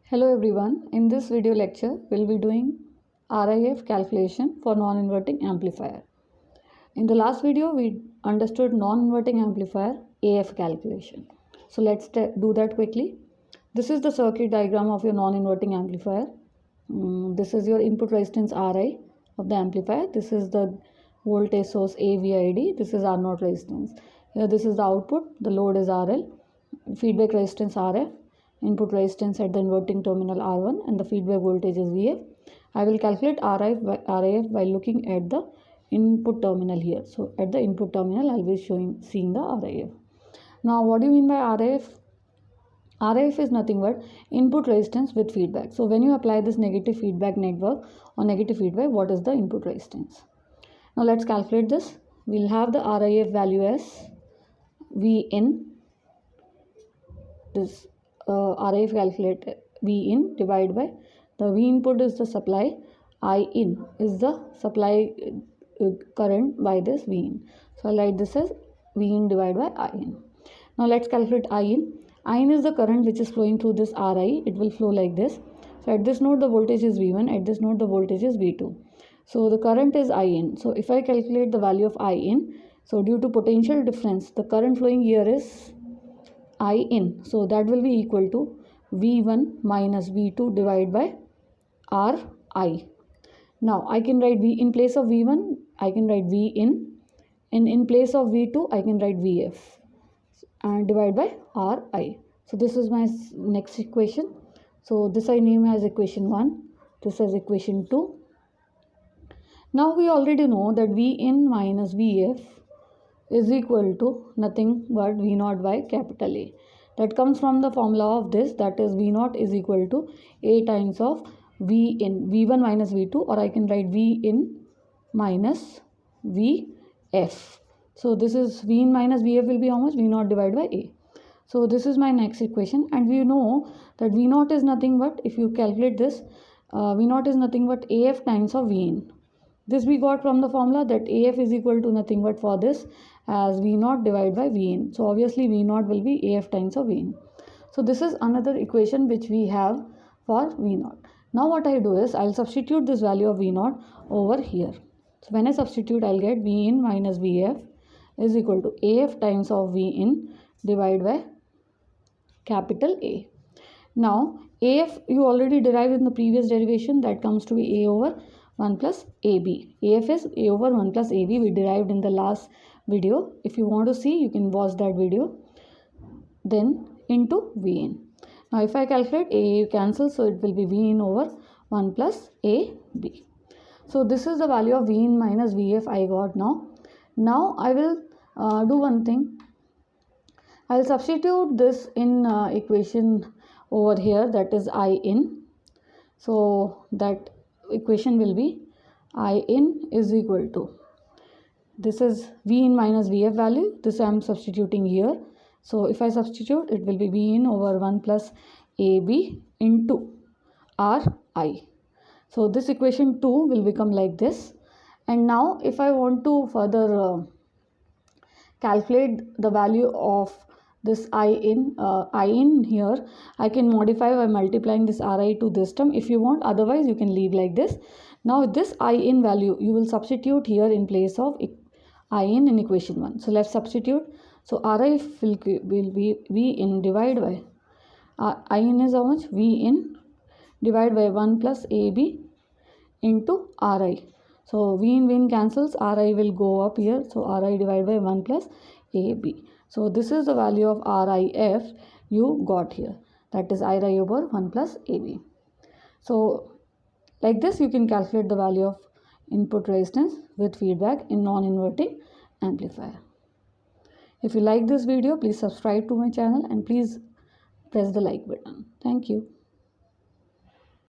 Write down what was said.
Hello everyone, in this video lecture we'll be doing RIF calculation for non-inverting amplifier. In the last video we understood non-inverting amplifier AF calculation. So let's do that quickly. This is the circuit diagram of your non-inverting amplifier. This is your input resistance Ri of the amplifier. This is the voltage source AVID. This is R0 resistance. Here this is the output, the load is RL, feedback resistance RF, input resistance at the inverting terminal R1 and the feedback voltage is VF. I will calculate RIF by looking at the input terminal here. So at the input terminal I will be seeing the RIF. Now what do you mean by RIF? RIF is nothing but input resistance with feedback. So when you apply this negative feedback network or negative feedback, what is the input resistance? Now let's calculate this. We'll have the RIF value as V in. This RIF calculated V in divided by the V input is the supply, I in is the supply current by this V in. So I'll write this as V in divided by I in. Now let's calculate I in. I in is the current which is flowing through this Ri. It will flow like this. So at this node the voltage is V1, at this node the voltage is V2. So the current is I in. So if I calculate the value of I in, so due to potential difference, the current flowing here is I in. So that will be equal to V1 minus V2 divided by Ri. Now I can write V in place of V1, I can write V in, and in place of V2 I can write VF and divide by Ri. So this is my next equation. So this I name as equation 1, this is equation 2. Now we already know that V in minus VF is equal to nothing but V0 by capital A. That comes from the formula of this, that is V0 is equal to A times of V in, V1 minus V2, or I can write V in minus VF. So this is V in minus VF will be how much? V0 divided by A. So this is my next equation, and we know that V0 is nothing but, if you calculate this, V0 is nothing but AF times of V in. This we got from the formula that AF is equal to nothing but for this as V0 divided by V in. So obviously V0 will be AF times of V in. So this is another equation which we have for V0. Now what I do is I'll substitute this value of V0 over here. So when I substitute, I'll get V in minus VF is equal to AF times of V in divided by capital A. Now AF you already derived in the previous derivation, that comes to be A over 1 plus AB. AF is A over 1 plus AB. We derived in the last video. If you want to see, you can watch that video. Then into V in. Now if I calculate, A cancels, so it will be V in over 1 plus AB. So this is the value of V in minus VF I got now. Now I will do one thing. I will substitute this in equation over here, that is I in. So that equation will be I in is equal to, this is V in minus VF value, this I am substituting here. So if I substitute, it will be V in over 1 plus AB into Ri. So this equation 2 will become like this. And now if I want to further calculate the value of this I in here, I can modify by multiplying this Ri to this term if you want, otherwise you can leave like this. Now this I in value you will substitute here in place of I in equation 1. So let's substitute. So Ri will be V in divided by I in is how much? V in divided by 1 plus AB into Ri. So V in cancels, Ri will go up here. So Ri divided by 1 plus AB. So this is the value of RIF you got here, that is Ri over 1 plus AB. So like this you can calculate the value of input resistance with feedback in non-inverting amplifier. If you like this video, please subscribe to my channel and please press the like button. Thank you.